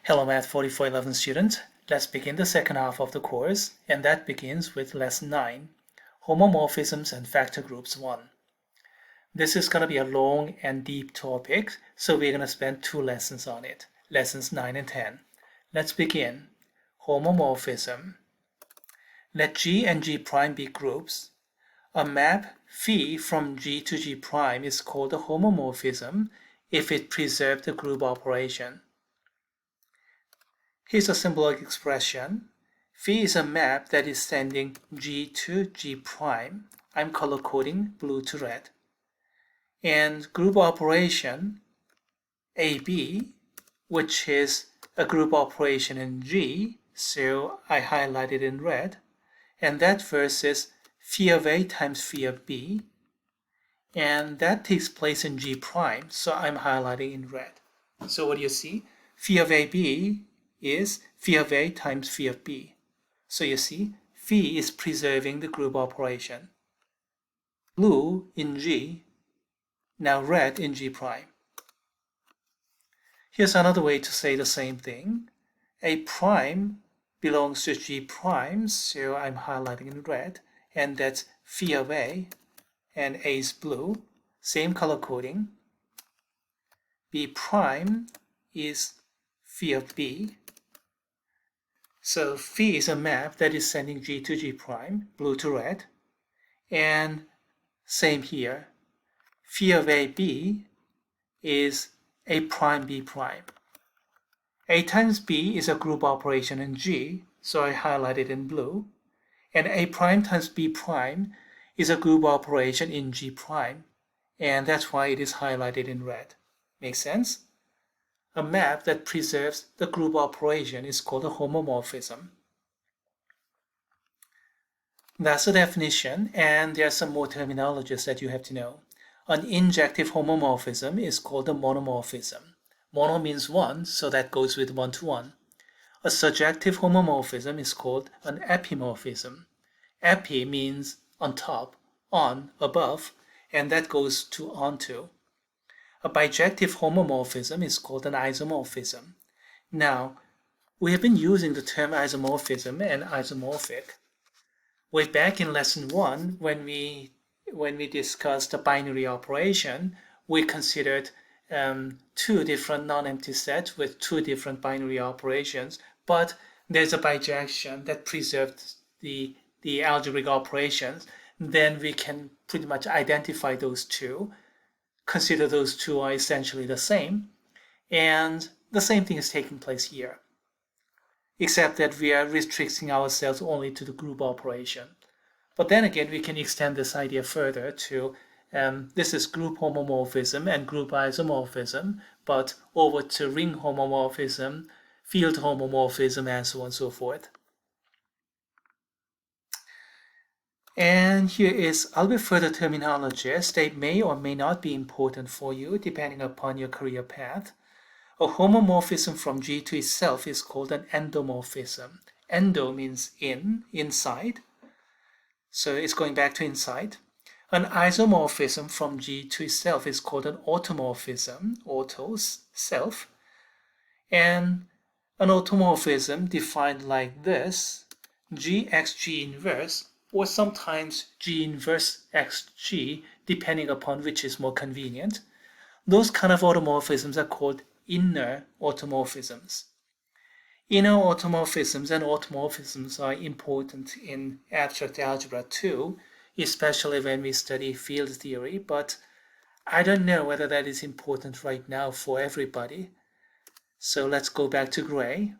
Hello Math 4411 students, let's begin the second half of the course, and that begins with Lesson 9, Homomorphisms and Factor Groups 1. This is going to be a long and deep topic, so we're going to spend 2 lessons on it, Lessons 9 and 10. Let's begin. Homomorphism. Let G and G prime be groups. A map phi from G to G prime is called a homomorphism if it preserves the group operation. Here's a symbolic expression. Phi is a map that is sending G to G prime. I'm color coding blue to red. And group operation AB, which is a group operation in G, so I highlighted in red. And that versus phi of A times phi of B. And that takes place in G prime, so I'm highlighting in red. So what do you see? Phi of AB is phi of A times phi of B. So you see, phi is preserving the group operation. Blue in G, now red in G prime. Here's another way to say the same thing. A prime belongs to G prime, so I'm highlighting in red, and that's phi of A, and A is blue, same color coding. B prime is phi of B. So phi is a map that is sending G to G prime, blue to red, and same here. Phi of AB is A prime B prime. A times B is a group operation in G, so I highlighted in blue, and A prime times B prime is a group operation in G prime, and that's why it is highlighted in red. Make sense? A map that preserves the group operation is called a homomorphism. That's the definition, and there are some more terminologies that you have to know. An injective homomorphism is called a monomorphism. Mono means one, so that goes with one-to-one. A surjective homomorphism is called an epimorphism. Epi means on top, on, above, and that goes to onto. A bijective homomorphism is called an isomorphism. Now, we have been using the term isomorphism and isomorphic. Way back in lesson 1, when we discussed the binary operation, we considered 2 different non-empty sets with 2 different binary operations, but there's a bijection that preserves the algebraic operations. Then we can pretty much identify those 2. Consider those 2 are essentially the same, and the same thing is taking place here, except that we are restricting ourselves only to the group operation. But then again, we can extend this idea further to this is group homomorphism and group isomorphism, but over to ring homomorphism, field homomorphism, and so on and so forth. And here is a little bit further terminologies. They may or may not be important for you depending upon your career path. A homomorphism from G to itself is called an endomorphism. Endo means inside. So it's going back to inside. An isomorphism from G to itself is called an automorphism, autos, self. And an automorphism defined like this, G x G inverse, or sometimes G inverse xg, depending upon which is more convenient. Those kind of automorphisms are called inner automorphisms. Inner automorphisms and automorphisms are important in abstract algebra too, especially when we study field theory, but I don't know whether that is important right now for everybody. So let's go back to gray.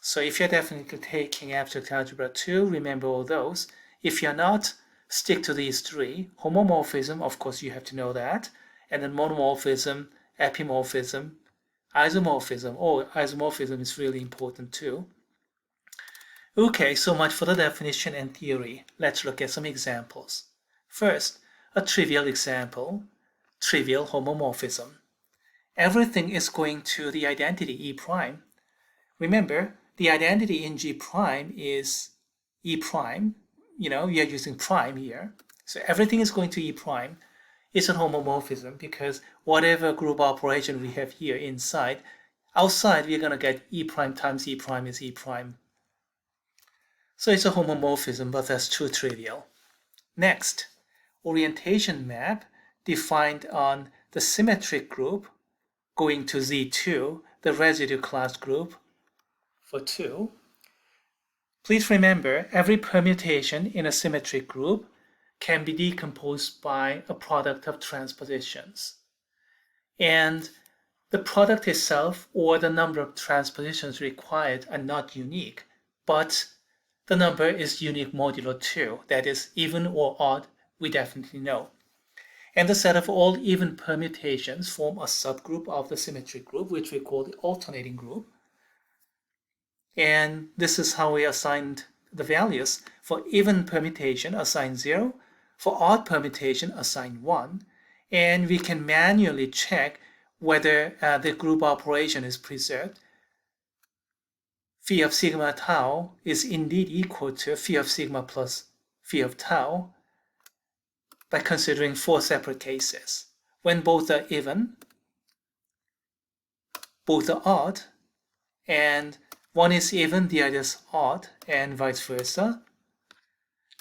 So if you're definitely taking abstract algebra 2, remember all those. If you're not, stick to these 3. Homomorphism, of course you have to know that. And then monomorphism, epimorphism, isomorphism. Oh, isomorphism is really important too. Okay, so much for the definition and theory. Let's look at some examples. First, a trivial example, trivial homomorphism. Everything is going to the identity E prime. Remember, the identity in G prime is E prime. We are using prime here. So everything is going to E prime. It's a homomorphism because whatever group operation we have here inside, Outside, we're going to get E prime times E prime is E prime. So it's a homomorphism, but that's too trivial. Next, orientation map defined on the symmetric group going to Z2, the residue class group for 2. Please remember, every permutation in a symmetric group can be decomposed by a product of transpositions. And the product itself or the number of transpositions required are not unique, but the number is unique modulo 2, that is even or odd, we definitely know. And the set of all even permutations form a subgroup of the symmetric group, which we call the alternating group. And this is how we assigned the values. For even permutation, assign 0. For odd permutation, assign 1. And we can manually check whether the group operation is preserved. Phi of sigma tau is indeed equal to phi of sigma plus phi of tau by considering 4 separate cases. When both are even, both are odd, and one is even, the other is odd, and vice versa.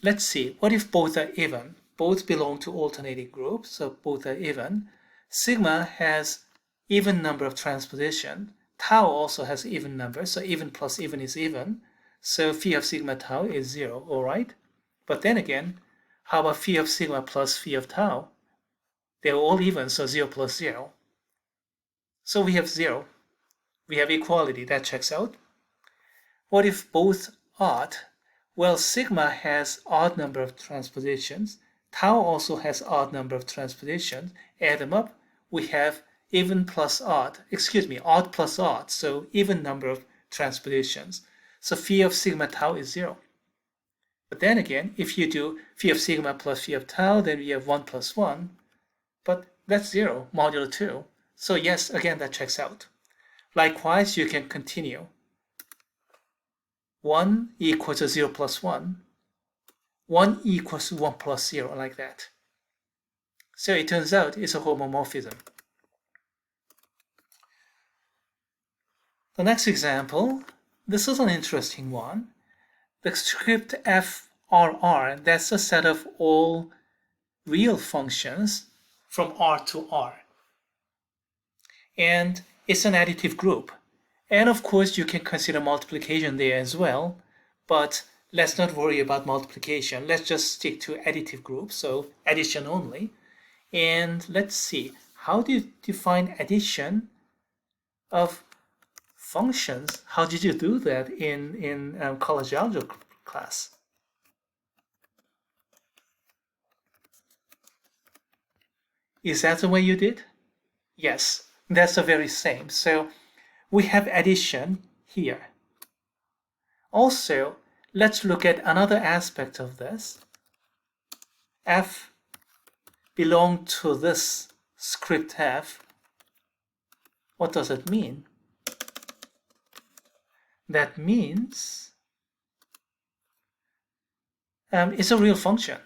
Let's see, what if both are even? Both belong to alternating groups, so both are even. Sigma has even number of transposition. Tau also has even number, so even plus even is even. So phi of sigma tau is 0, all right? But then again, how about phi of sigma plus phi of tau? They're all even, so 0 plus 0. So we have 0. We have equality, that checks out. What if both odd? Well, sigma has odd number of transpositions. Tau also has odd number of transpositions. Add them up, we have even plus odd, odd plus odd, so even number of transpositions. So phi of sigma tau is 0. But then again, if you do phi of sigma plus phi of tau, then we have 1 plus 1. But that's 0, modulo 2. So yes, again, that checks out. Likewise, you can continue. 1 equals to 0 plus 1. 1 equals to 1 plus 0, like that. So it turns out it's a homomorphism. The next example, this is an interesting one. The script FRR, that's a set of all real functions from R to R. And it's an additive group. And of course, you can consider multiplication there as well, but let's not worry about multiplication. Let's just stick to additive groups, so addition only. And let's see, how do you define addition of functions? How did you do that in college algebra class? Is that the way you did? Yes, that's the very same. So we have addition here. Also, let's look at another aspect of this. F belongs to this script F. What does it mean? That means it's a real function.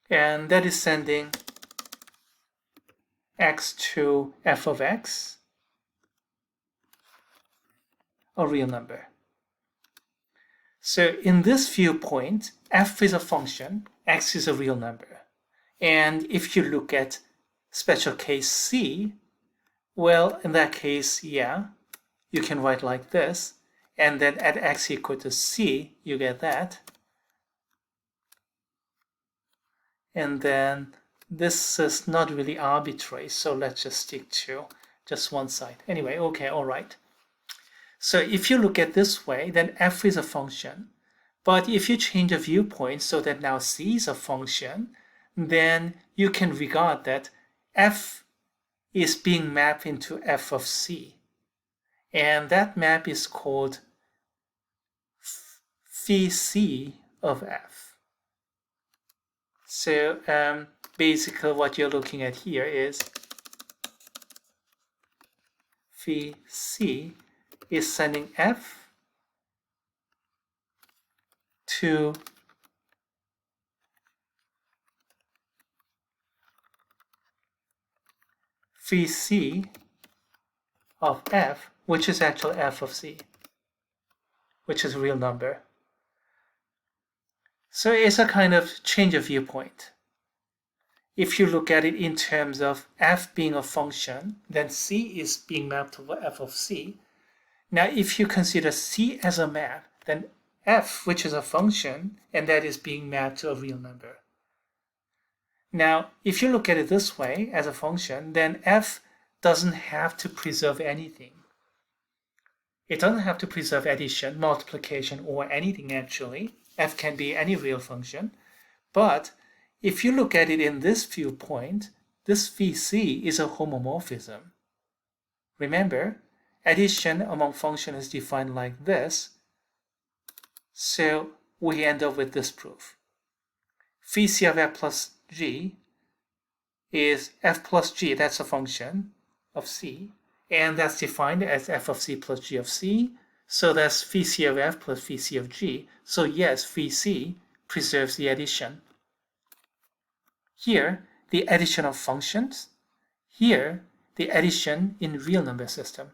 And that is sending x to f of x, a real number. So in this viewpoint, f is a function, x is a real number. And if you look at special case C, well, in that case, yeah, you can write like this. And then at x equal to c, you get that. And then this is not really arbitrary, so let's just stick to just one side. Anyway, okay, all right. So if you look at this way, then f is a function. But if you change the viewpoint so that now c is a function, then you can regard that f is being mapped into f of c. And that map is called phi c of f. So basically what you're looking at here is phi c is sending f to phi c of f, which is actually f of c, which is a real number. So it's a kind of change of viewpoint. If you look at it in terms of f being a function, then c is being mapped over f of c. Now, if you consider c as a map, then f, which is a function, and that is being mapped to a real number. Now, if you look at it this way as a function, then f doesn't have to preserve anything. It doesn't have to preserve addition, multiplication, or anything actually. F can be any real function. But if you look at it in this viewpoint, this phi c is a homomorphism. Remember, addition among functions is defined like this. So we end up with this proof. Phi c of f plus g is f plus g, that's a function of c, and that's defined as f of c plus g of c. So that's phi c of f plus phi c of g. So yes, phi c preserves the addition. Here, the addition of functions. Here, the addition in real number system.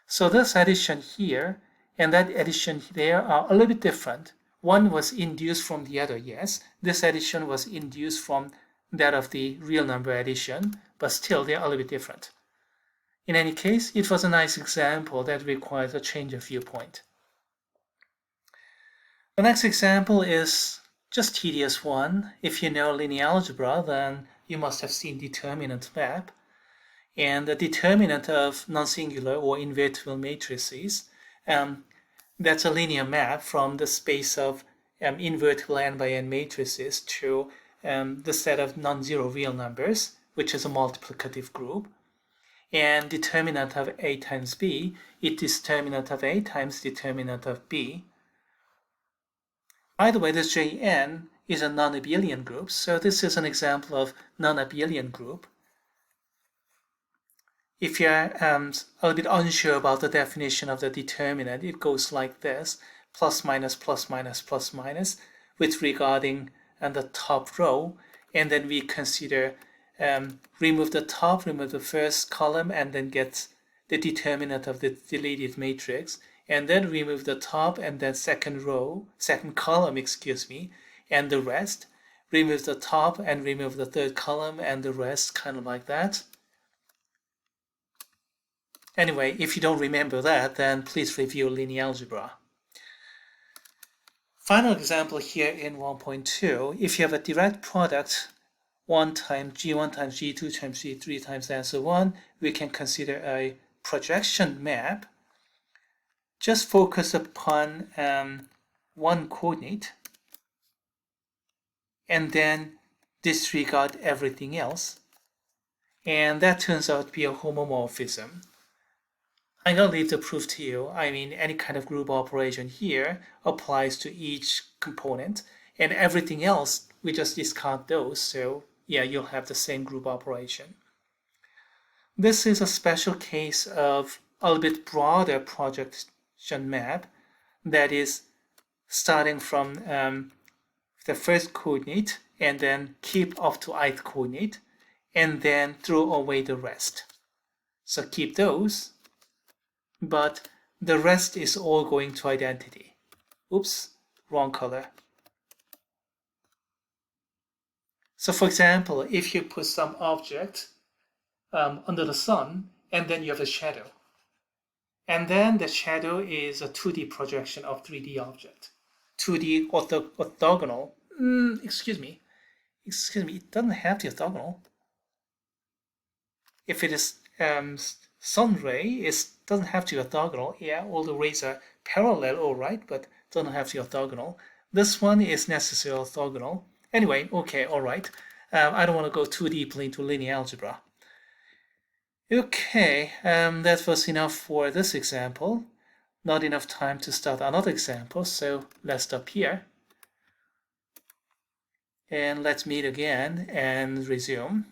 So this addition here and that addition there are a little bit different. One was induced from the other, yes. This addition was induced from that of the real number addition, but still they are a little bit different. In any case, it was a nice example that requires a change of viewpoint. The next example is just tedious one. If you know linear algebra, then you must have seen determinant map. And the determinant of non-singular or invertible matrices, that's a linear map from the space of invertible n by n matrices to the set of non-zero real numbers, which is a multiplicative group. And determinant of A times B is determinant of A times determinant of B. By the way, this Jn is a non-abelian group, so this is an example of non-abelian group. If you're a little bit unsure about the definition of the determinant, it goes like this: plus minus plus minus plus minus with regarding the top row, and then we consider remove the top, remove the first column, and then get the determinant of the deleted matrix, and then remove the top and then second column, and the rest. Remove the top and remove the third column and the rest, kind of like that. Anyway, if you don't remember that, then please review linear algebra. Final example here in 1.2, if you have a direct product 1 times G1 times G2 times G3 times and so on, we can consider a projection map. Just focus upon one coordinate and then disregard everything else. And that turns out to be a homomorphism. I'm going to leave the proof to you. I mean, any kind of group operation here applies to each component, and everything else, we just discard those. So yeah, you'll have the same group operation. This is a special case of a little bit broader projection map that is starting from the first coordinate and then keep up to ith coordinate and then throw away the rest. So keep those, but the rest is all going to identity. Oops, wrong color. So for example, if you put some object under the sun, and then you have a shadow. And then the shadow is a 2D projection of 3D object. 2D orthogonal. Excuse me, it doesn't have to be orthogonal. If it is sun ray, it doesn't have to be orthogonal. Yeah, all the rays are parallel, all right, but doesn't have to be orthogonal. This one is necessarily orthogonal. Anyway, okay, all right. I don't want to go too deeply into linear algebra. Okay, that was enough for this example. Not enough time to start another example, so let's stop here. And let's meet again and resume.